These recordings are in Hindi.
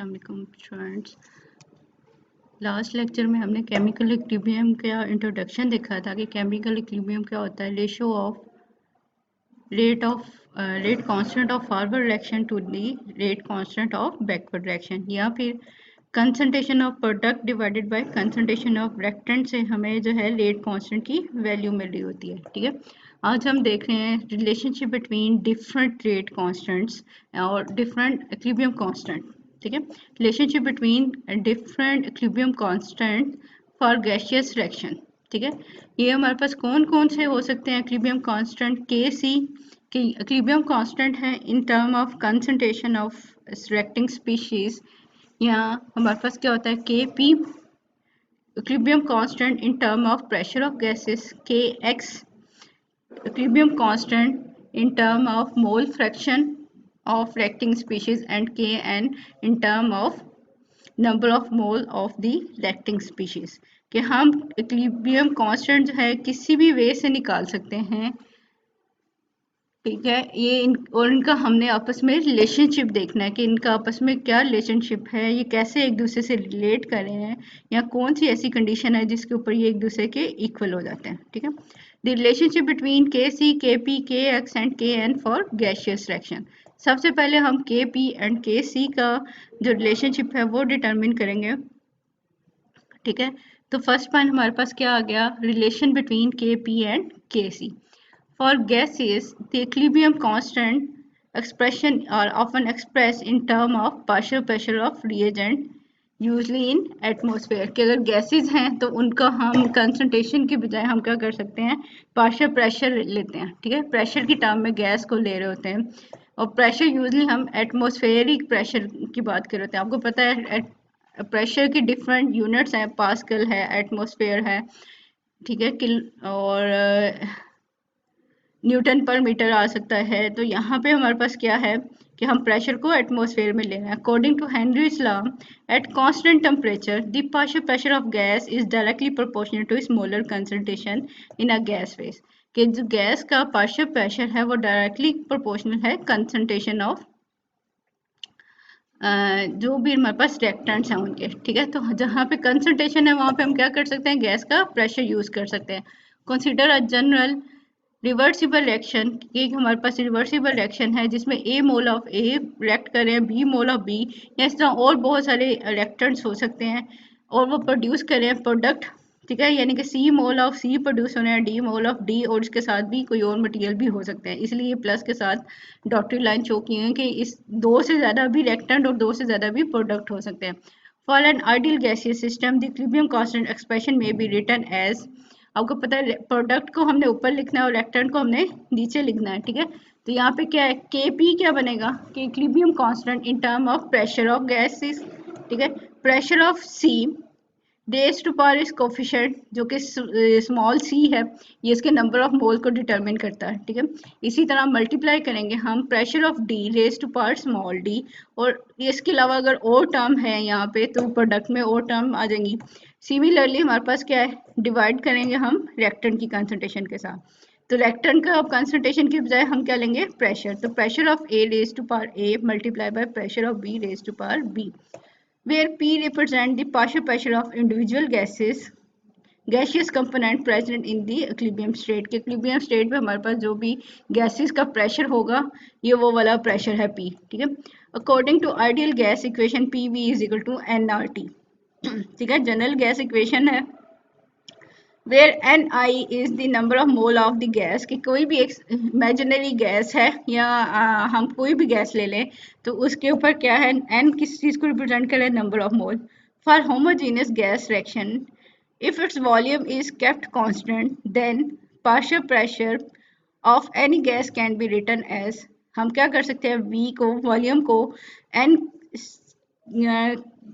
अस्सलाम वालेकुम स्टूडेंट्स। लास्ट लेक्चर में हमने केमिकल इक्विलिब्रियम का इंट्रोडक्शन देखा था कि केमिकल इक्विलिब्रियम क्या होता है। Ratio of rate constant of forward reaction to the rate constant of backward reaction, या फिर concentration of product divided by concentration of reactant से हमें जो है रेट कांस्टेंट की वैल्यू मिल रही होती है। ठीक है, आज हम देख रहे हैं relationship between different rate constants और डिफरेंट इक्विलिब्रियम कांस्टेंट। ठीक है, relationship between different equilibrium constant for gaseous reaction. ठीक है, ये हमारे पास कौन कौन से हो सकते हैं इक्विलिब्रियम कांस्टेंट। के सी के इक्विलिब्रियम कांस्टेंट है in term of concentration of reacting species, या हमारे पास क्या होता है K P equilibrium constant in term of pressure of gases, के x equilibrium constant in term of mole fraction of reacting species, and Kn in term of number of mole of the reacting species। कि हम equilibrium constant जो है किसी भी वे से निकाल सकते हैं। ठीक है, ये और इनका हमने आपस में रिलेशनशिप देखना है कि इनका आपस में क्या रिलेशनशिप है, ये कैसे एक दूसरे से रिलेट कर रहे हैं, या कौन सी ऐसी कंडीशन है जिसके ऊपर ये एक दूसरे के इक्वल हो जाते हैं। ठीक है, द रिलेशनशिप बिटवीन के सी के पी के x and K N for gaseous reaction. सबसे पहले हम के पी एंड के सी का जो रिलेशनशिप है वो डिटरमिन करेंगे। ठीक है, तो फर्स्ट पॉइंट हमारे पास क्या आ गया, relation between K P and के सी। For gases, the equilibrium constant expression are often expressed in terms of partial pressure of reagent, usually in atmosphere। कि अगर गैसेज हैं तो उनका हम कंसंट्रेशन के बजाय हम क्या कर सकते हैं, पार्शियल प्रेशर लेते हैं। ठीक है, प्रेशर की टर्म में गैस को ले रहे होते हैं, और प्रेशर यूजली हम एटमॉस्फेरिक प्रेशर की बात कर रहे होते हैं। आपको पता है प्रेशर की डिफरेंट यूनिट्स हैं, पास्कल है, एटमॉस्फेयर है। ठीक है, और न्यूटन पर मीटर आ सकता है। तो यहाँ पे हमारे पास क्या है कि हम प्रेशर को एटमॉस्फेयर में ले रहे हैं। According to Henry's law, at constant temperature the partial pressure of gas is directly proportional to its molar concentration in a gas phase. कि जो गैस का पार्शियल प्रेशर है वो डायरेक्टली प्रोपोर्शनल है कंसंट्रेशन ऑफ जो भी हमारे पास रिएक्टेंट्स हैं उनके। ठीक है, तो जहाँ पे कंसंट्रेशन है वहाँ पे हम क्या कर सकते हैं, गैस का प्रेशर यूज कर सकते हैं। Consider a general reversible reaction, एक हमारे पास रिवर्सिबल रिएक्शन है जिसमें ए मोल ऑफ ए रिएक्ट करें बी मोल ऑफ बी, या इस तरह और बहुत सारे रिएक्टेंट्स हो सकते हैं, और वो प्रोड्यूस करें प्रोडक्ट। ठीक है, यानी कि सी मोल ऑफ सी प्रोड्यूस होने हैं डी मोल ऑफ डी, और इसके साथ भी कोई और मटेरियल भी हो सकते हैं। इसलिए प्लस के साथ डॉटेड लाइन शो की है कि इस दो से ज़्यादा भी रिएक्टेंट और दो से ज़्यादा भी प्रोडक्ट हो सकते हैं। For an ideal gaseous system the equilibrium constant expression में बी रिटन एज, आपको पता है प्रोडक्ट को हमने ऊपर लिखना है और रिएक्टेंट को हमने नीचे लिखना है। ठीक है, तो यहाँ पे क्या है, के पी क्या बनेगा कि equilibrium constant in term of pressure of gases. ठीक है, pressure of C raise to power इस कोफिशिएंट जो कि स्मॉल सी है, ये इसके नंबर ऑफ मोल को डिटरमिन करता है। ठीक है, इसी तरह मल्टीप्लाई करेंगे हम pressure of D raise to power small D, और इसके अलावा अगर और टर्म है यहाँ पे तो प्रोडक्ट में और टर्म आ जाएंगी। सिमिलरली हमारे पास क्या है, डिवाइड करेंगे हम रिएक्टेंट की कंसंट्रेशन के साथ, तो रिएक्टेंट का अब कंसंट्रेशन के बजाय हम क्या लेंगे, प्रेशर। तो pressure of A raise to power A multiply by pressure of B raise to power B, where P represent the partial pressure of individual gaseous component present in the equilibrium state। के equilibrium state पे हमारे पास जो भी gases का pressure होगा ये वो वाला pressure है P। ठीक है, according to ideal gas equation PV is equal to nRT। ठीक है, जनरल गैस इक्वेशन है where Ni is the number of mole of the gas, कि कोई भी एक imaginary गैस है या हम कोई भी गैस ले लें तो उसके ऊपर क्या है, N किस चीज़ को रिप्रेजेंट करे, number of mole. For homogeneous gas reaction if its volume is kept constant then partial pressure of any gas can be written as, हम क्या कर सकते हैं, V को वॉल्यूम को N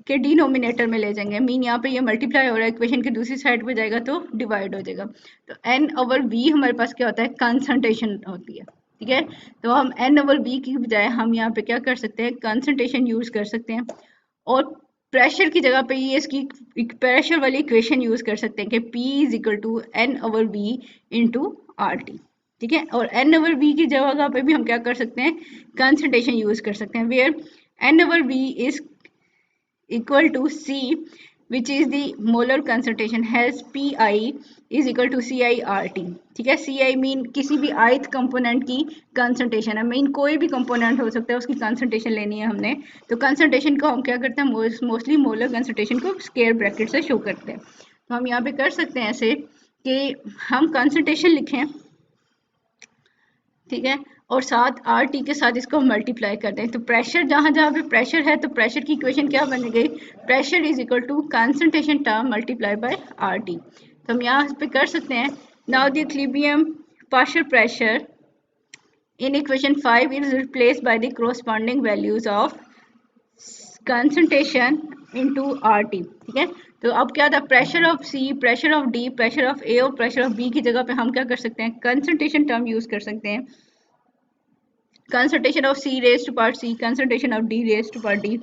के डिनोमिनेटर में ले जाएंगे। मीन यहाँ पे ये मल्टीप्लाई हो रहा है, इक्वेशन की दूसरी साइड पे जाएगा तो डिवाइड हो जाएगा। तो एन ओवर वी हमारे पास क्या होता है, कंसंट्रेशन होती है। ठीक है, तो हम एन ओवर वी की बजाय हम यहाँ पे क्या कर सकते हैं, कंसंट्रेशन यूज कर सकते हैं, और प्रेशर की जगह पे ये इसकी प्रेशर वाली इक्वेशन यूज कर सकते हैं कि P is equal to n over V into R T. ठीक है, और एन ओवर वी की जगह पे भी हम क्या कर सकते हैं, कंसंट्रेशन यूज कर सकते हैं, where n over V is equal to C, which is the molar concentration, has Pi is equal to CiRT। ठीक है, Ci मीन किसी भी ith कंपोनेंट की कंसंट्रेशन है, मीन कोई भी कंपोनेंट हो सकता है, उसकी कंसंट्रेशन लेनी है हमने। तो कंसंट्रेशन को हम क्या करते हैं, मोस्टली मोलर कंसंट्रेशन को स्क्वायर ब्रैकेट से शो करते हैं। तो हम यहाँ पे कर सकते हैं ऐसे कि हम कंसंट्रेशन लिखें, ठीक है, और साथ आर टी के साथ इसको मल्टीप्लाई कर दें। तो प्रेशर जहाँ जहाँ पे प्रेशर है, तो प्रेशर की इक्वेशन क्या बन गई, pressure is equal to concentration term multiply by R T. तो हम यहाँ पे कर सकते हैं, now the equilibrium partial pressure in equation 5 is replaced by the corresponding values of concentration into R T. ठीक है, तो अब क्या था, pressure of C, pressure of D, pressure of A और प्रेशर ऑफ बी की जगह पे हम क्या कर सकते हैं, कंसंट्रेशन टर्म यूज कर सकते हैं। Concentration of C raise to power C, concentration of D raise to power D,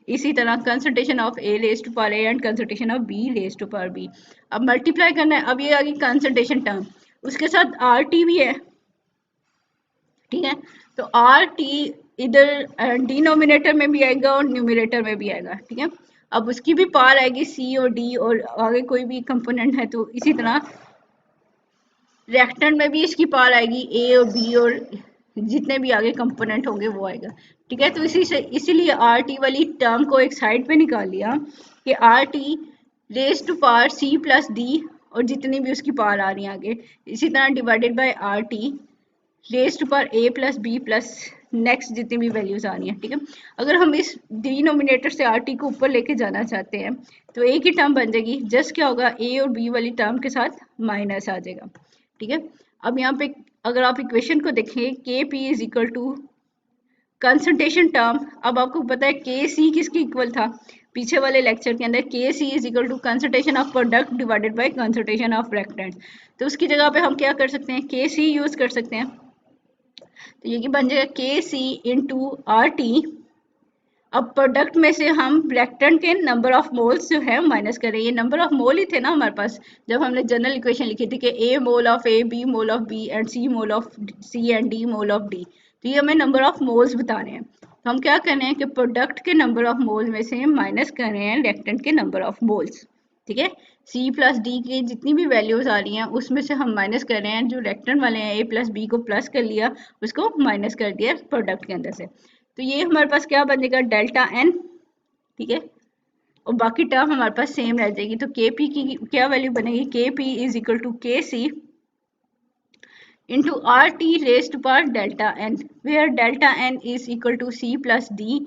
इसी तरह concentration of A raise to power A and concentration of B raise to power B। अब मल्टीप्लाई करना है, अब ये आ गई कंसंट्रेशन टर्म, उसके साथ RT भी है। ठीक है, तो RT इधर डिनोमिनेटर में भी आएगा और न्यूमिनेटर में भी आएगा। ठीक है, अब उसकी भी पावर आएगी C और D, और आगे कोई भी कंपोनेंट है तो इसी तरह रिएक्टेंट में भी इसकी पावर आएगी A और B, और जितने भी आगे कंपोनेंट होंगे वो आएगा। ठीक है, तो इसीलिए आर टी वाली टर्म को एक साइड पे निकाल लिया कि R T raise to power C plus D, और जितनी भी उसकी पावर आ रही है आगे, इसी तरह divided by R T raise to power A plus B plus next जितनी भी वैल्यूज आ रही हैं। ठीक है, अगर हम इस डिनोमिनेटर से आर टी को ऊपर लेके जाना चाहते हैं तो एक ही टर्म बन जाएगी, जस्ट क्या होगा, A और B वाली टर्म के साथ माइनस आ जाएगा। ठीक है, अब यहाँ पे अगर आप इक्वेशन को देखें, K P is equal to concentration term, अब आपको पता है के सी किसके इक्वल था, पीछे वाले लेक्चर के अंदर K C is equal to concentration of product divided by concentration of reactant. तो उसकी जगह पे हम क्या कर सकते हैं, के सी यूज कर सकते हैं। तो ये बन जाएगा के सी इंटू आर टी। अब प्रोडक्ट में से हम रिएक्टेंट के नंबर ऑफ मोल्स जो है माइनस करें, ये नंबर ऑफ मोल ही थे ना हमारे पास जब हमने जनरल इक्वेशन लिखी थी कि A mole of A, B mole of B and C mole of C and D mole of D। तो ये हमें नंबर ऑफ मोल्स बताने हैं। तो हम क्या कर रहे हैं कि प्रोडक्ट के नंबर ऑफ मोल में से माइनस कर रहे हैं रिएक्टेंट के नंबर ऑफ मोल्स। ठीक है, C प्लस D की जितनी भी वैल्यूज आ रही हैं उसमें से हम माइनस कर रहे हैं, जो रिएक्टेंट वाले हैं A प्लस B को प्लस कर लिया, उसको माइनस कर दिया प्रोडक्ट के अंदर से। तो ये हमारे पास क्या बनेगा, डेल्टा एन। ठीक है, और बाकी टर्म हमारे पास सेम रह जाएगी। तो के पी की क्या वैल्यू बनेगी, के P is equal to K C into R T raise to power delta N, where delta N is equal to C plus D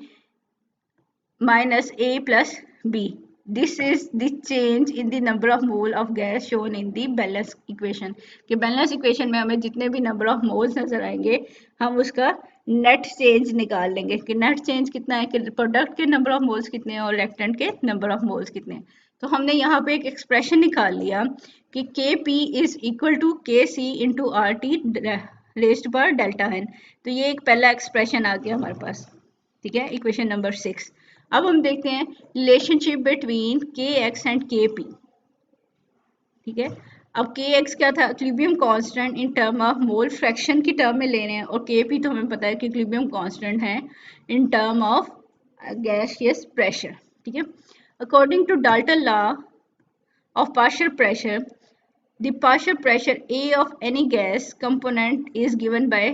minus A plus B. This is the change in the number of mole of gas shown in the balance equation। कि balance equation में हमें जितने भी number of moles नजर आएंगे हम उसका नेट चेंज निकाल लेंगे कि नेट चेंज कितना है, कि प्रोडक्ट के नंबर ऑफ मोल्स कितने हैं और रिएक्टेंट के नंबर ऑफ मोल्स कितने हैं। तो हमने यहाँ पे एक एक्सप्रेशन निकाल लिया कि K P is equal to K C into R T raised पर डेल्टा एन। तो ये एक पहला एक्सप्रेशन आ गया हमारे पास। ठीक है, इक्वेशन नंबर 6। अब हम देखते हैं रिलेशनशिप बिटवीन के एक्स एंड के पी। ठीक है, अब के एक्स क्या था, equilibrium constant in term of mole fraction की टर्म में ले रहे हैं, और के पी तो हमें पता है कि इक्विलिब्रियम कांस्टेंट है in term of gaseous pressure. ठीक है, according to Dalton law of partial pressure, the partial pressure A of any gas component is given by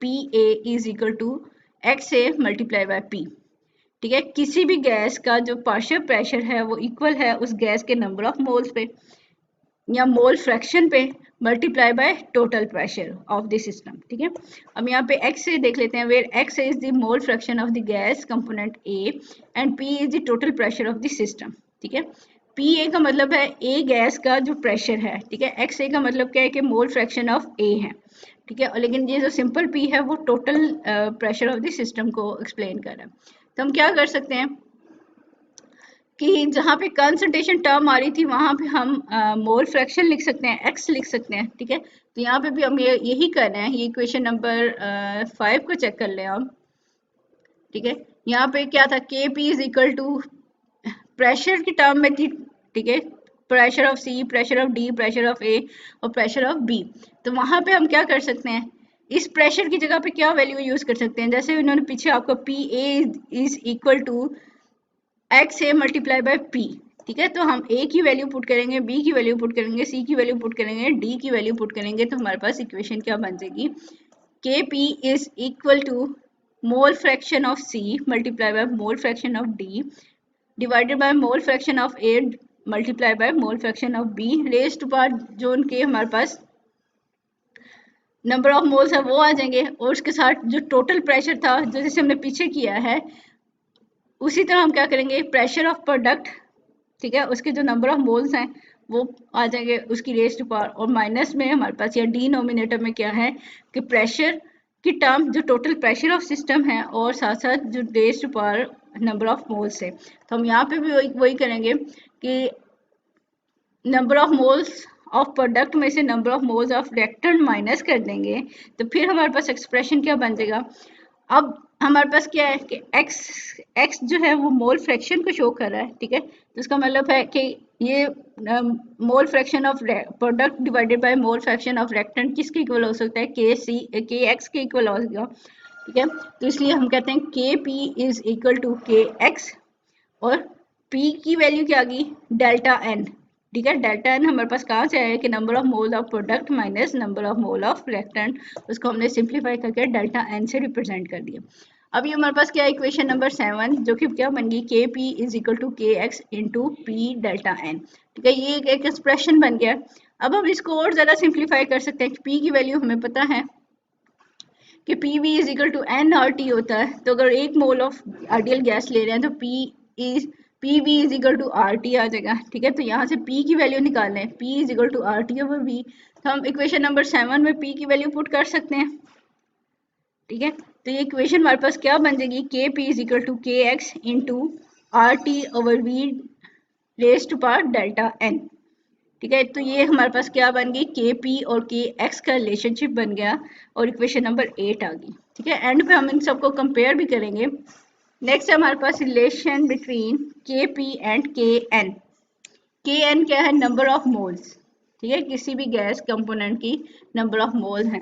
PA is equal to XA multiplied by P। ठीक है, किसी भी गैस का जो पार्शियल प्रेशर है वो इक्वल है उस गैस के नंबर ऑफ मोल्स पे या मोल फ्रैक्शन पे multiply by total pressure of the system. ठीक है, अब यहाँ पे x से देख लेते हैं, where x is the mole fraction of the gas component A and P is the total pressure of the system. ठीक है, PA का मतलब है A गैस का जो प्रेशर है। ठीक है, XA का मतलब क्या है कि मोल फ्रैक्शन ऑफ A है। ठीक है, लेकिन ये जो सिंपल P है वो total pressure of the system को एक्सप्लेन कर रहा है। तो हम क्या कर सकते हैं कि जहाँ पे कंसंट्रेशन टर्म आ रही थी वहाँ पे हम मोल फ्रैक्शन लिख सकते हैं, x लिख सकते हैं। ठीक है, तो यहाँ पे भी हम यही कर रहे हैं। ये इक्वेशन नंबर 5 को चेक कर लें आप। ठीक है, यहाँ पे क्या था, K P is equal to pressure की टर्म में थी। ठीक है, pressure of C, pressure of D, pressure of A और प्रेशर ऑफ बी। तो वहाँ पे हम क्या कर सकते हैं, इस प्रेशर की जगह पे क्या वैल्यू यूज कर सकते हैं, जैसे उन्होंने पीछे आपको P A is equal to x A multiply by P, ठीक है। तो हम ए की वैल्यू पुट करेंगे, बी की वैल्यू पुट करेंगे, सी की वैल्यू पुट करेंगे, डी की वैल्यू पुट करेंगे, तो हमारे पास इक्वेशन क्या बन जाएगी, K P is equal to mole fraction of C multiply by mole fraction of D divided by mole fraction of A multiply by mole fraction of B raise to power जो उनके हमारे पास नंबर ऑफ मोल्स है वो आ जाएंगे, और उसके साथ जो टोटल प्रेशर था जो जैसे हमने पीछे किया है उसी तरह हम क्या करेंगे, प्रेशर ऑफ प्रोडक्ट, ठीक है, उसके जो नंबर ऑफ मोल्स हैं वो आ जाएंगे उसकी रेज टू पावर, और माइनस में हमारे पास या डिनोमिनेटर में क्या है कि प्रेशर की टर्म जो टोटल प्रेशर ऑफ सिस्टम है और साथ साथ जो raise to power number of moles है। तो हम यहाँ पे भी वही करेंगे कि number of moles of product में से number of moles of reactant minus कर देंगे, तो फिर हमारे पास एक्सप्रेशन क्या बन जाएगा। अब हमारे पास क्या है कि x जो है वो मोल फ्रैक्शन को शो कर रहा है, ठीक है। तो इसका मतलब है कि ये मोल fraction of product divided by mole fraction of reactant किसके इक्वल हो सकता है, के एक्स के इक्वल होगा, ठीक है। तो इसलिए हम कहते हैं के P is equal to K x, और P की वैल्यू क्या आ गई, डेल्टा एन, ठीक है। डेल्टा एन हमारे पास कहाँ से आया कि number of mole of product minus number of mole of reactant, उसको हमने सिंप्लीफाई करके डेल्टा एन से रिप्रेजेंट कर दिया। अब ये हमारे पास क्या है, इक्वेशन नंबर 7 जो कि क्या बन गई, K P is equal to K X into P delta N, ठीक है। ये एक एक्सप्रेशन बन गया। अब हम इसको और ज़्यादा सिंप्लीफाई कर सकते हैं, पी की वैल्यू हमें पता है कि P V is equal to n R T होता है। तो अगर 1 मोल ऑफ आइडियल गैस ले रहे हैं तो P V is equal to R T आ जाएगा, ठीक है। तो यहाँ से पी की वैल्यू निकालना है, P is equal to R T over V, तो हम इक्वेशन नंबर 7 में पी की वैल्यू पुट कर सकते हैं, ठीक है। तो ये इक्वेशन हमारे पास क्या बन जाएगी, K P is equal to K X into R T over V raise to power delta N, ठीक है। तो ये हमारे पास क्या बन गई, के पी और के एक्स का रिलेशनशिप बन गया, और इक्वेशन नंबर 8 आ गई, ठीक है। एंड पे हम इन सबको कंपेयर भी करेंगे। नेक्स्ट है हमारे पास relation between K P and K N. K N क्या है, नंबर ऑफ मोल्स, ठीक है, किसी भी गैस कंपोनेंट की नंबर ऑफ मोल है।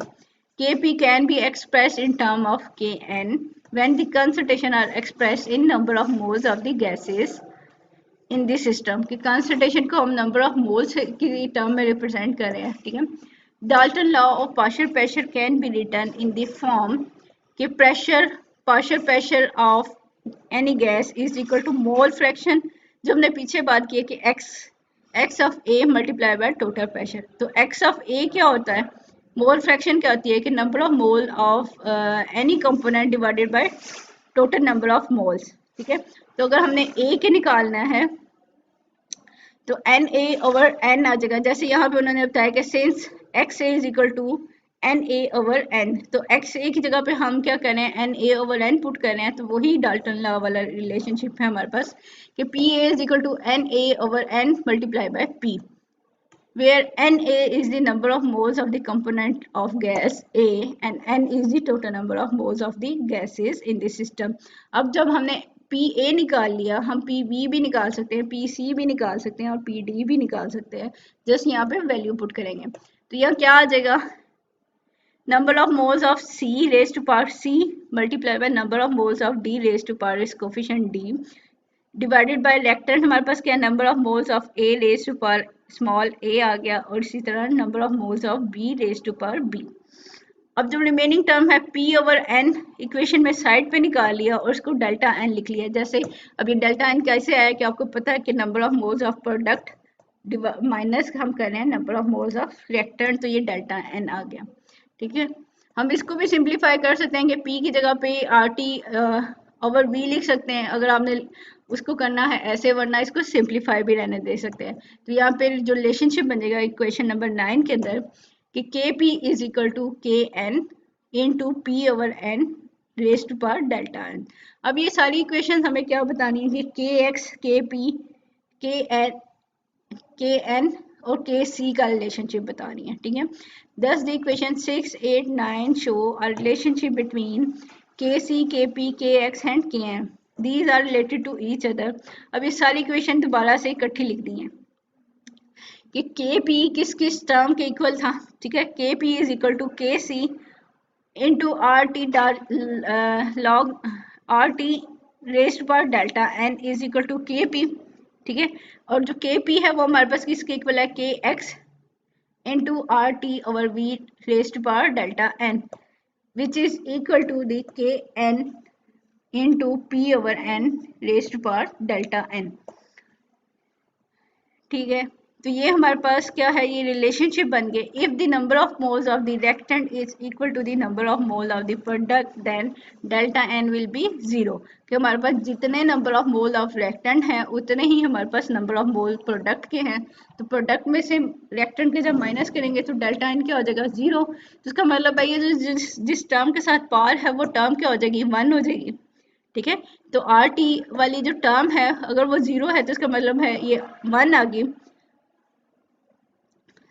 K P can be express in term of K N when the concentration are express in number of moles of the gases in this system, कि कंसंट्रेशन को हम नंबर ऑफ मोल्स की टर्म में रिप्रेजेंट कर रहे हैं, ठीक है। Dalton law of partial pressure can be written in the form कि partial pressure of any gas is equal to mole fraction, जो हमने पीछे बात की है कि X of A multiply by total pressure. तो एक्स ऑफ ए क्या होता है, मोल फ्रैक्शन क्या होती है कि number of mole of any component divided by total number of moles, ठीक है। तो अगर हमने ए के निकालना है तो एन ए ओवर एन आ जाएगा, जैसे यहाँ पे उन्होंने बताया कि since X A is equal to N A over N, तो एक्स ए की जगह पे हम क्या करें, N A over N put कर रहे हैं, तो वही डाल्टन लॉ वाला रिलेशनशिप है हमारे पास कि P A is equal to N A over N multiply by P, where Na is the number of moles of the component of gas A and N is the total number of moles of the gases in the system। अब जब हमने Pa निकाल लिया, हम Pb भी निकाल सकते हैं, Pc भी निकाल सकते हैं और Pd भी निकाल सकते हैं, जस्ट यहाँ पे वैल्यू पुट करेंगे। तो यह क्या आ जाएगा, number of moles of C raise to power C multiply by number of moles of D raise to power इस coefficient D divided by reactant, हमारे पास क्या है, number of moles of A raise to power small a आ गया, और इसी तरह number of moles of B raise to power B। अब जो रिमेनिंग टर्म है P ओवर N इक्वेशन में साइड पे निकाल लिया और उसको डेल्टा N लिख लिया। जैसे अब ये डेल्टा N कैसे आया कि आपको पता है कि number of moles of product minus हम कर रहे हैं number of moles of reactant, तो ये डेल्टा N आ गया, ठीक है। हम इसको भी सिंप्लीफाई कर सकते हैं कि P की जगह पे RT ओवर V लिख सकते हैं, अगर आपने उसको करना है ऐसे, वरना इसको सिंप्लीफाई भी रहने दे सकते हैं। तो यहाँ पे जो रिलेशनशिप बनेगा इक्वेशन नंबर 9 के अंदर कि K P is equal to K N into P over N raise to power delta N. अब ये सारी इक्वेशन हमें क्या बतानी है कि के एक्स, के पी, के एन और के सी का रिलेशनशिप बतानी है, ठीक है। दस the equation 6, 8, 9 show a relationship between के सी, के पी, के x and K N, these are related to each other। अब ये सारी इक्वेशन दोबारा से इकट्ठी लिख दी हैं कि के पी किस किस टर्म के इक्वल था, ठीक है। K P is equal to K C into R T log R T raised power delta N is equal to K P, ठीक है। और जो के पी है वो हमारे पास किसके इक्वल है, K X into R T over V raised power delta N, which is equal to the K N into P over N raised power delta N, ठीक है। तो ये हमारे पास क्या है, ये रिलेशनशिप बन गए। If the number of moles of the reactant is equal to the number of mole of the product then delta N will be zero, कि हमारे पास जितने number of mole of reactant हैं उतने ही हमारे पास नंबर ऑफ मोल प्रोडक्ट के हैं। तो प्रोडक्ट में से रिएक्टेंट के जब माइनस करेंगे तो डेल्टा एन क्या हो जाएगा, जीरो। तो इसका मतलब है ये जो जिस टर्म के साथ पावर है वो टर्म क्या हो जाएगी, वन हो जाएगी, ठीक है। तो आर टी वाली जो टर्म है अगर वो जीरो है तो इसका मतलब है ये वन आ गई,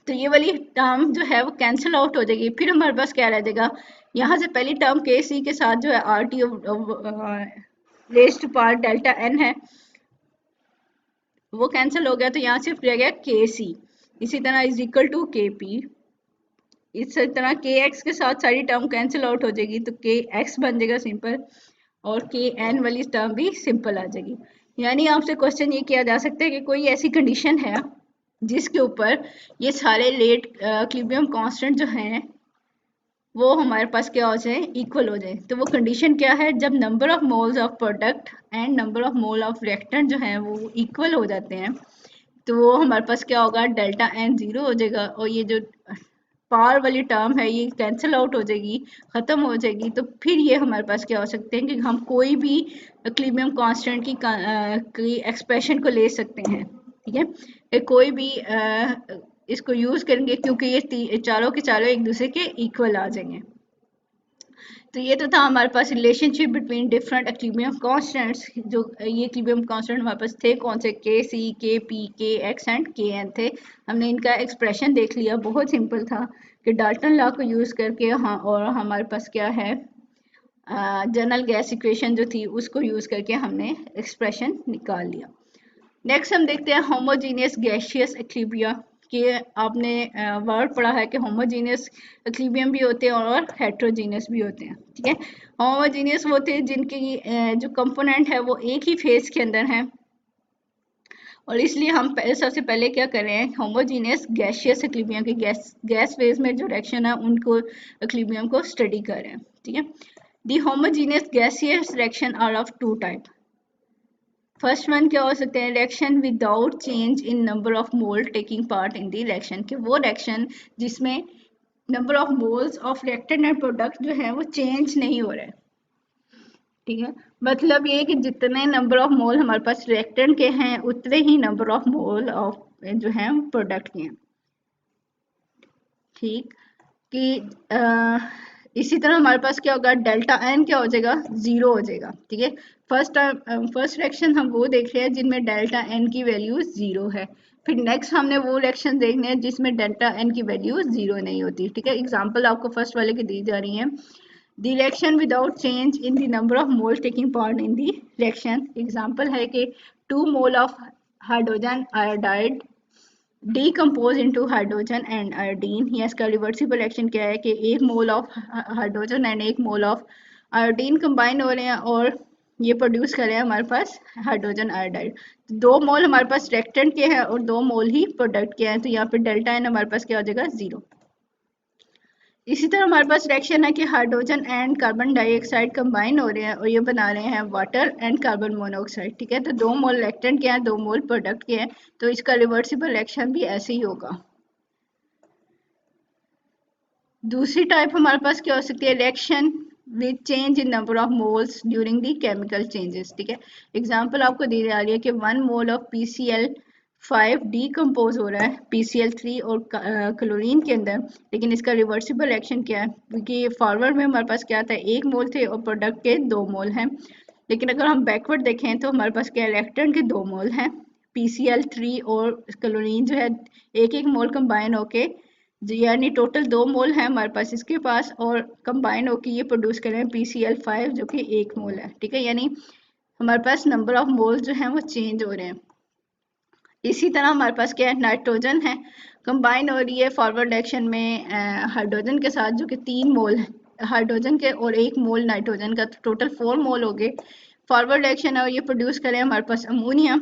तो ये वाली टर्म जो है वो कैंसिल आउट हो जाएगी। फिर हमारे पास क्या रह जाएगा, यहाँ से पहली टर्म के सी के साथ जो है R T raised power delta N है वो कैंसिल हो गया, तो यहाँ सिर्फ रह गया के सी। इसी तरह is equal to K P, इसी तरह के एक्स के साथ सारी टर्म कैंसिल आउट हो जाएगी तो के एक्स बन जाएगा सिंपल, और के एन वाली टर्म भी सिंपल आ जाएगी। यानी आपसे क्वेश्चन ये किया जा सकता है कि कोई ऐसी कंडीशन है जिसके ऊपर ये सारे लेट इक्विलिब्रियम कांस्टेंट जो हैं वो हमारे पास क्या हो जाए, इक्वल हो जाए। तो वो कंडीशन क्या है, जब number of moles of product and number of mole of reactant जो हैं वो इक्वल हो जाते हैं, तो वो हमारे पास क्या होगा, डेल्टा एन जीरो हो जाएगा, और ये जो पावर वाली टर्म है ये कैंसिल आउट हो जाएगी, खत्म हो जाएगी। तो फिर ये हमारे पास क्या हो सकते हैं कि हम कोई भी इक्विलिब्रियम कांस्टेंट की एक्सप्रेशन को ले सकते हैं, ठीक है। कोई भी इसको यूज करेंगे क्योंकि ये चारों के चारों एक दूसरे के इक्वल आ जाएंगे। तो ये तो था हमारे पास relationship between different equilibrium constants. जो ये इक्विलिब्रियम कांस्टेंट हमारे पास थे कौन से, के सी, के पी, के एक्स एंड के एन थे। हमने इनका एक्सप्रेशन देख लिया, बहुत सिंपल था कि डाल्टन लॉ को यूज करके, हाँ, और हमारे पास क्या है, जनरल गैस इक्वेशन जो थी उसको यूज करके हमने एक्सप्रेशन निकाल लिया। नेक्स्ट हम देखते हैं होमोजीनियस गैसियस इक्विलिब्रिया, कि आपने वर्ड पढ़ा है कि होमोजीनियस इक्विलिब्रियम भी होते हैं और हेट्रोजीनियस भी होते हैं, ठीक है। होमोजीनियस वो होते हैं जिनकी जो कंपोनेंट है वो एक ही फेज के अंदर है, और इसलिए हम सबसे पहले क्या कर रहे हैं, होमोजीनियस गैसियस इक्विलिब्रियम के गैस फेज में जो रिएक्शन है उनको इक्विलिब्रियम को स्टडी कर रहे हैं, ठीक है। The homogeneous gaseous reaction are of two type. First one क्या हो सकते हैं, reaction without change in number of mole taking part in the reaction, कि वो रिएक्शन जिसमें number of moles of reactant and product जो है वो चेंज नहीं हो रहे, ठीक है। मतलब ये कि जितने नंबर ऑफ मोल हमारे पास रिएक्टेंट के हैं उतने ही नंबर ऑफ मोल ऑफ जो है प्रोडक्ट के हैं, ठीक। कि इसी तरह हमारे पास क्या होगा, डेल्टा एन क्या हो जाएगा, जीरो हो जाएगा, ठीक है। फर्स्ट रिएक्शन हम वो देख रहे हैं जिनमें डेल्टा एन की वैल्यू जीरो है। फिर नेक्स्ट हमने वो रिएक्शन देखने हैं जिसमें डेल्टा एन की वैल्यू जीरो नहीं होती, ठीक है। एग्जांपल आपको फर्स्ट वाले की दी जा रही है, the reaction without change in the number of mole taking part in the reaction. Example है कि 2 mole of hydrogen iodide decompose into hydrogen and iodine. या इसका रिवर्सिबल एक्शन क्या है कि 1 mole of hydrogen and 1 mole of iodine combine हो रहे हैं और ये प्रोड्यूस कर रहे हैं हमारे पास हाइड्रोजन आयोडाइड। तो 2 मोल हमारे पास रिएक्टेंट के हैं और 2 मोल ही प्रोडक्ट के हैं, तो यहाँ पे डेल्टा एन हमारे पास क्या हो जाएगा, जीरो। इसी तरह हमारे पास रिएक्शन है कि hydrogen and carbon dioxide combine हो रहे हैं और ये बना रहे हैं वाटर एंड कार्बन मोनोऑक्साइड, ठीक है। तो 2 मोल रिएक्टेंट के हैं, 2 मोल प्रोडक्ट के हैं, तो इसका रिवर्सिबल रिएक्शन भी ऐसे ही होगा। दूसरी टाइप हमारे पास क्या हो सकती है, reaction with change in number of moles during the chemical changes, ठीक है। एग्जांपल आपको दी जा रही है कि 1 मोल ऑफ PCl5 डीकम्पोज हो रहा है PCl3 और क्लोरीन के अंदर, लेकिन इसका रिवर्सिबल रिएक्शन क्या है, क्योंकि फॉरवर्ड में हमारे पास क्या था, 1 मोल थे और प्रोडक्ट के 2 मोल हैं। लेकिन अगर हम बैकवर्ड देखें तो हमारे पास क्या, रिएक्टेंट के 2 मोल हैं, PCl3 और क्लोरीन जो है 1-1 मोल कंबाइन होके, यानी टोटल 2 मोल है हमारे पास इसके पास, और कंबाइन होके ये प्रोड्यूस कर रहे हैं PCl5 जो कि 1 मोल है, ठीक है। यानी हमारे पास नंबर ऑफ मोल्स जो हैं वो चेंज हो रहे हैं। इसी तरह हमारे पास क्या है, नाइट्रोजन है, कंबाइन हो रही है फॉरवर्ड रिएक्शन में हाइड्रोजन के साथ जो कि 3 मोल है हाइड्रोजन के और 1 मोल नाइट्रोजन का, तो टोटल 4 मोल हो गए। फॉरवर्ड रिएक्शन है और ये प्रोड्यूस करें हमारे पास अमोनिया,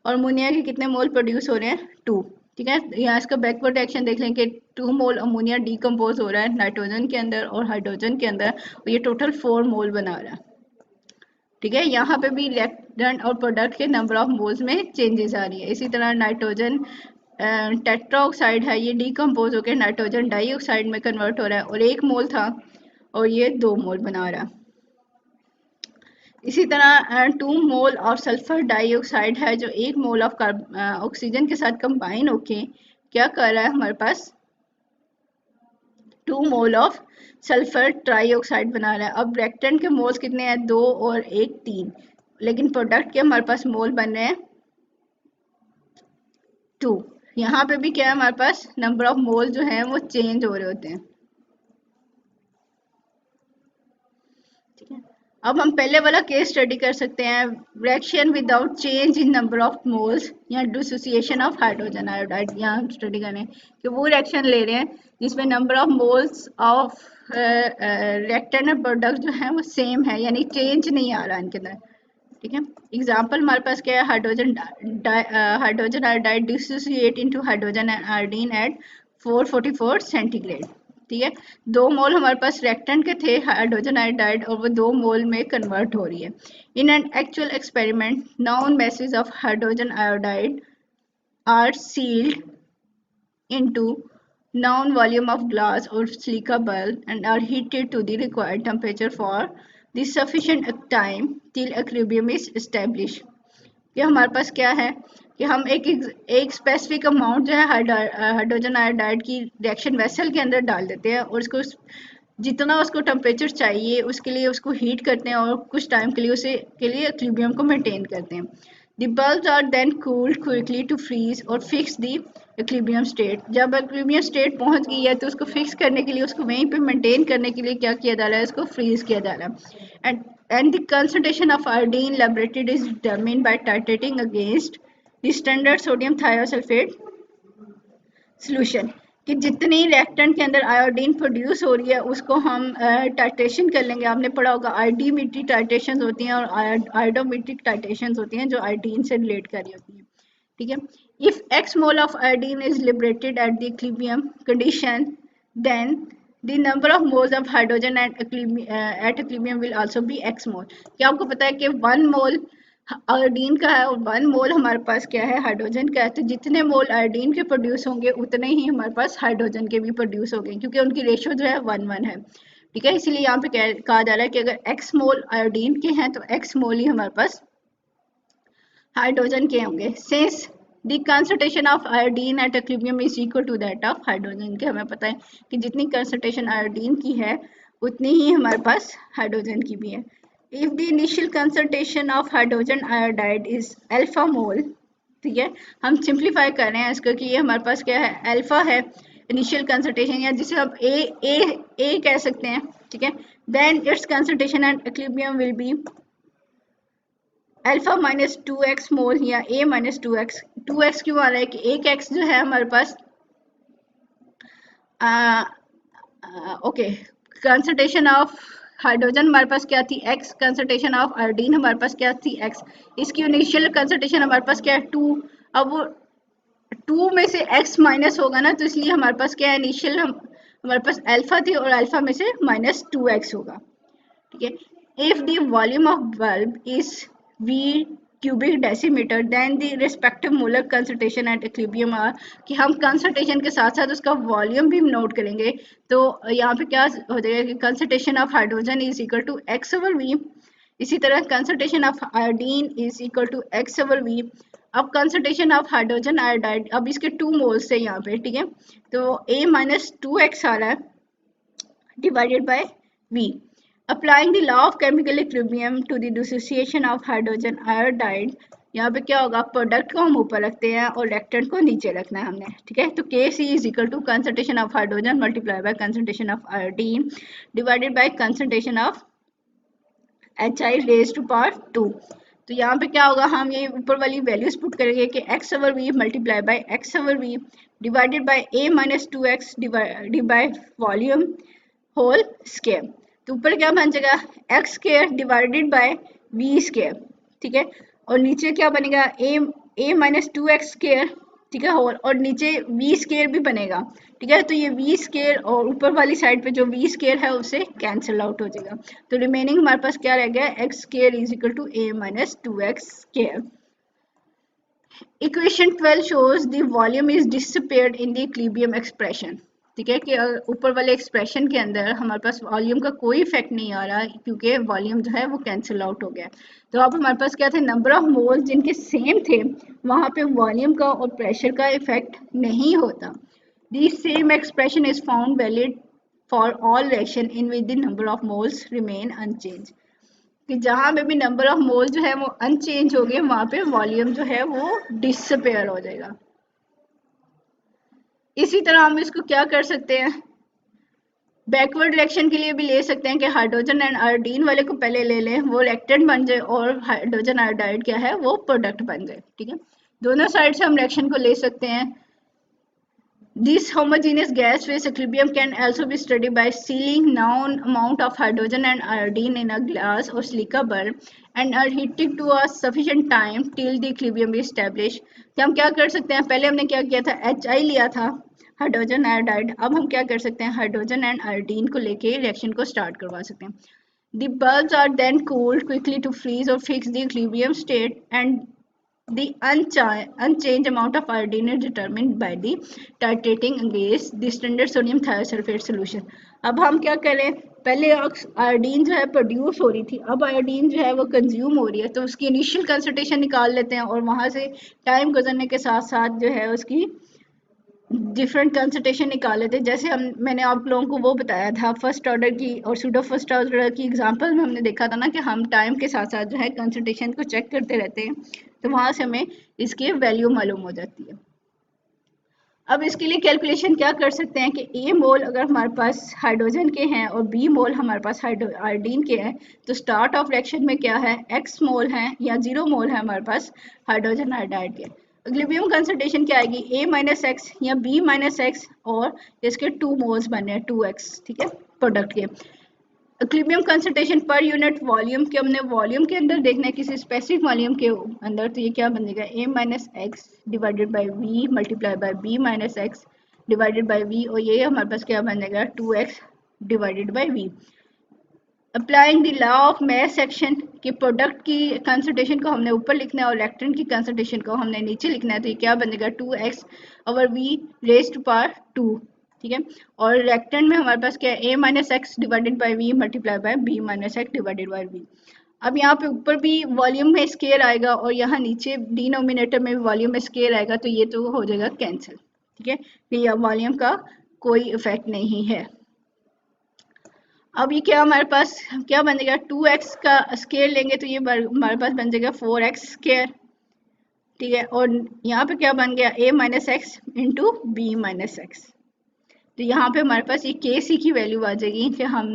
और अमोनिया के कितने मोल प्रोड्यूस हो रहे हैं 2। ठीक है, यहाँ इसका बैकवर्ड रिएक्शन देख लें कि 2 मोल अमोनिया डिकम्पोज हो रहा है नाइट्रोजन के अंदर और हाइड्रोजन के अंदर, और ये टोटल 4 मोल बना रहा है। ठीक है, यहाँ पे भी रिएक्टेंट और प्रोडक्ट के नंबर ऑफ मोल्स में चेंजेस आ रही है। इसी तरह नाइट्रोजन टेट्राऑक्साइड है, ये डिकम्पोज होकर नाइट्रोजन डाइऑक्साइड में कन्वर्ट हो रहा है, और 1 मोल था और ये 2 मोल बना रहा है। इसी तरह 2 मोल ऑफ सल्फर डाइऑक्साइड है जो 1 मोल ऑफ ऑक्सीजन के साथ कंबाइन होके क्या कर रहा है हमारे पास 2 मोल ऑफ सल्फर ट्राइऑक्साइड बना रहा है। अब रिएक्टेंट के मोल्स कितने हैं 2 और 1 3, लेकिन प्रोडक्ट के हमारे पास मोल बन रहे हैं 2। यहाँ पे भी क्या है हमारे पास नंबर ऑफ मोल जो है वो चेंज हो रहे होते हैं। ठीक है, अब हम पहले वाला केस स्टडी कर सकते हैं, reaction without change in number of moles या डिसोसिएशन ऑफ हाइड्रोजन आयोडाइड। यहाँ हम स्टडी करें कि वो रिएक्शन ले रहे हैं जिसमें number of moles of reactant product जो है वो सेम है, यानी चेंज नहीं आ रहा इनके अंदर। ठीक है, एग्जाम्पल हमारे पास क्या है, hydrogen iodide dissociate into hydrogen iodine at 444 centigrade. ठीक है, 2 मोल हमारे पास रिएक्टेंट के थे हाइड्रोजन आयोडाइड और वो 2 मोल में कन्वर्ट हो रही है। In an actual experiment known basis of hydrogen iodide are sealed into known volume of glass or silica bulb and are heated to the required temperature for the sufficient time till equilibrium is established। ये हमारे पास क्या है कि हम एक स्पेसिफिक अमाउंट जो है हाइड्रोजन आयोडाइड की रिएक्शन वेसल के अंदर डाल देते हैं और उसको जितना उसको टेम्परेचर चाहिए उसके लिए उसको हीट करते हैं और कुछ टाइम के लिए उसे के लिए इक्विलिब्रियम को मेंटेन करते हैं। The bulbs are then cooled quickly to freeze or fix the equilibrium state। जब equilibrium state पहुंच गई है तो उसको फिक्स करने के लिए उसको वहीं पे मेंटेन करने के लिए क्या किया जा रहा है, इसको फ्रीज किया जा रहा है। And the concentration of iodine liberated is determined by titrating against the standard sodium thiosulfate solution। कि जितनी रिएक्टेंट के अंदर आयोडीन प्रोड्यूस हो रही है उसको हम टाइट्रेशन कर लेंगे। आपने पढ़ा होगा आयोडीमेट्रिक टाइट्रेशन होती हैं और आयोडोमेट्रिक टाइट्रेशन होती हैं जो आयोडीन से रिलेट कर रही होती हैं। ठीक है, if x mole of iodine is liberated at the equilibrium condition then the number of moles of hydrogen at equilibrium will also be x mole. क्या आपको पता है कि 1 मोल आयोडीन का है और 1 मोल हमारे पास क्या है हाइड्रोजन का है, तो जितने मोल आयोडीन के प्रोड्यूस होंगे उतने ही हमारे पास हाइड्रोजन के भी प्रोड्यूस होंगे क्योंकि उनकी रेशियो जो है 1:1 है। ठीक है, इसीलिए यहाँ पे कहा जा रहा है कि अगर x मोल आयोडीन के हैं तो x मोल ही हमारे पास हाइड्रोजन के होंगे। Since the concentration of iodine at equilibrium is equal to that of hydrogen के, हमें पता है कि जितनी कंसंट्रेशन आयोडीन की है उतनी ही हमारे पास हाइड्रोजन की भी है। If the initial concentration of hydrogen iodide is alpha mole, ठीक है, हम सिंप्लीफाई कर रहे हैं इसको कि ये हमारे पास क्या है अल्फा है इनिशियल कंसंट्रेशन, या जिसे हम ए कह सकते हैं। ठीक है, then its concentration at equilibrium will be alpha minus 2x mole या a माइनस 2x। 2x क्यों आ रहा है कि एक x जो है हमारे पास ओके कंसंट्रेशन ऑफ हाइड्रोजन हमारे पास क्या थी x, कंसंट्रेशन ऑफ आयोडीन हमारे पास क्या थी x, इसकी इनिशियल कंसंट्रेशन हमारे पास क्या है 2। अब वो 2 में से x माइनस होगा ना, तो इसलिए हमारे पास क्या है इनिशियल हमारे पास अल्फा थी और अल्फा में से माइनस 2x होगा। ठीक है, if the volume of bulb is v cubic decimeter then the respective molar concentration at equilibrium are, कि हम कंसंट्रेशन के साथ साथ उसका वॉल्यूम भी नोट करेंगे। तो यहाँ पे क्या हो जाएगा कि concentration of hydrogen is equal to x over v, इसी तरह concentration of iodine is equal to x over v। अब कंसंट्रेशन ऑफ हाइड्रोजन आयोडाइड अब इसके 2 मोल्स है यहाँ पे। ठीक है, तो a माइनस 2x आ रहा है divided by v। Applying the law of chemical equilibrium to the dissociation of hydrogen iodide, यहाँ पे क्या होगा प्रोडक्ट को हम ऊपर रखते हैं और रिएक्टेंट को नीचे रखना है हमने। ठीक है, तो Kc is equal to concentration of hydrogen multiply by concentration of iodine divided by concentration of Hi raise to power 2। तो यहाँ पे क्या होगा हम ये ऊपर वाली वैल्यूज पुट करेंगे कि x over v multiply by x over v divided by a minus 2x divided by volume whole square. तो ऊपर क्या बन जाएगा x square divided by V square, ठीक है। और नीचे क्या बनेगा, A minus two X square, ठीक है। और नीचे वी स्केयर भी बनेगा, ठीक है। तो ये वी स्केयर और ऊपर वाली साइड पे जो वी स्केयर है उससे कैंसिल आउट हो जाएगा। तो रिमेनिंग हमारे पास क्या रह गया, X square is equal to A minus two X square. Equation 12 shows the volume is disappeared in the equilibrium expression, ठीक है। कि ऊपर वाले एक्सप्रेशन के अंदर हमारे पास वॉल्यूम का कोई इफेक्ट नहीं आ रहा क्योंकि वॉल्यूम जो है वो कैंसिल आउट हो गया। तो अब हमारे पास क्या थे, नंबर ऑफ मोल्स जिनके सेम थे वहां पे वॉल्यूम का और प्रेशर का इफेक्ट नहीं होता। This same expression is found valid for all reaction in which the number of moles remain unchanged, कि जहां पे भी नंबर ऑफ मोल जो है वो अनचेंज हो गए वहां पे वॉल्यूम जो है वो डिसअपेयर हो जाएगा। इसी तरह हम इसको क्या कर सकते हैं, बैकवर्ड रिएक्शन के लिए भी ले सकते हैं कि हाइड्रोजन एंड आयोडीन वाले को पहले ले लें, वो रिएक्टेंट बन जाए और हाइड्रोजन आयोडाइड क्या है वो प्रोडक्ट बन जाए, ठीक है। दोनों साइड से हम रिएक्शन को ले सकते हैं। This homogeneous gas phase equilibrium can also be studied by sealing known amount of hydrogen and iodine in a glass or silica bulb and are heating to a sufficient time till the equilibrium is established। तो हम क्या कर सकते हैं, पहले हमने क्या किया था, HI लिया था हाइड्रोजन आयोडाइड, अब हम क्या कर सकते हैं, हाइड्रोजन एंड आयोडीन को लेके रिएक्शन को स्टार्ट करवा सकते हैं। The bulbs are then cooled quickly to freeze or fix the equilibrium state and the unchanged amount of iodine is determined by the titrating against the standard sodium thiosulfate solution। अब हम क्या करें, पहले आयोडीन जो है प्रोड्यूस हो रही थी, अब आयोडीन जो है वो कंज्यूम हो रही है, तो उसकी इनिशियल कंसंट्रेशन निकाल लेते हैं और वहां से टाइम गुजरने के साथ साथ जो है उसकी डिफरेंट कंसंट्रेशन निकाल लेते हैं। जैसे मैंने आप लोगों को वो बताया था फर्स्ट ऑर्डर की और सूडो फर्स्ट ऑर्डर की एग्जांपल में हमने देखा था ना कि हम टाइम के साथ साथ जो है कंसंट्रेशन को चेक करते रहते हैं, तो वहां से हमें इसकी वैल्यू मालूम हो जाती है। अब इसके लिए कैलकुलेशन क्या कर सकते हैं कि ए मोल अगर हमारे पास हाइड्रोजन के हैं और बी मोल हमारे पास आयोडीन के हैं, तो स्टार्ट ऑफ रिएक्शन में क्या है, एक्स मोल है या 0 मोल है हमारे पास हाइड्रोजन आयोडाइड के। इक्विलिब्रियम कंसंट्रेशन क्या आएगी, ए माइनस एक्स या बी माइनस एक्स और इसके 2 मोल्स बने हैं 2x, ठीक है, प्रोडक्ट के। Equilibrium concentration per unit volume के हमने वॉल्यूम के अंदर देखना है किसी स्पेसिफिक वॉल्यूम के अंदर, तो ये क्या बनेगा, a minus X divided by V multiply by b minus X divided by V, और ये हमारे पास क्या बनेगा 2x divided by V. Applying the law of mass action के प्रोडक्ट की कंसंट्रेशन को हमने ऊपर लिखना है और रिएक्टेंट की कंसंट्रेशन को हमने नीचे लिखना है, तो ये क्या बनेगा 2x over v raised power 2, ठीक है। और रिएक्टेंट में हमारे पास क्या है, a minus X divided by V multiply by b minus X divided by V. अब यहाँ पे ऊपर भी वॉल्यूम में स्केयर आएगा और यहाँ नीचे डिनोमिनेटर में भी वॉल्यूम में स्केयर आएगा, तो ये तो हो जाएगा कैंसिल, ठीक है। तो ये वॉल्यूम का कोई इफेक्ट नहीं है। अब ये क्या हमारे पास क्या बनेगा, 2x का स्केयर लेंगे तो ये हमारे पास बन जाएगा 4x स्केयर, ठीक है। और यहाँ पे क्या बन गया, a minus X into B minus X. तो यहाँ पे हमारे पास ये के सी की वैल्यू आ जाएगी कि हम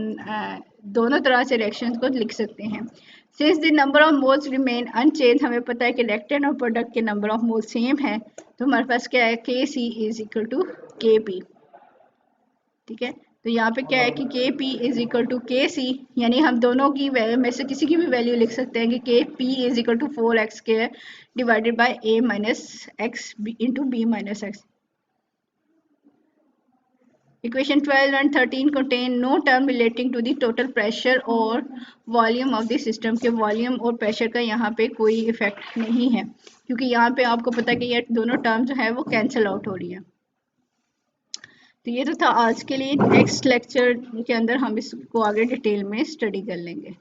दोनों तरह से रिएक्शंस को लिख सकते हैं। Since the number of moles remain unchanged, हमें पता है कि रिएक्टेंट और प्रोडक्ट के नंबर ऑफ मोल्स सेम है, तो हमारे पास क्या है, के C is equal to K P, ठीक है। तो यहाँ पे क्या है कि K P is equal to K सी, यानी हम दोनों की में से किसी की भी वैल्यू लिख सकते हैं कि K P is equal to 4x square divided by a minus X into B minus X. Equation 12 and 13 contain no term relating to the total pressure or volume of the system, के वॉल्यूम और प्रेशर का यहाँ पे कोई इफेक्ट नहीं है क्योंकि यहाँ पे आपको पता है कि ये दोनों टर्म जो है वो कैंसिल आउट हो रही है। तो ये तो था आज के लिए, नेक्स्ट लेक्चर के अंदर हम इसको आगे डिटेल में स्टडी कर लेंगे।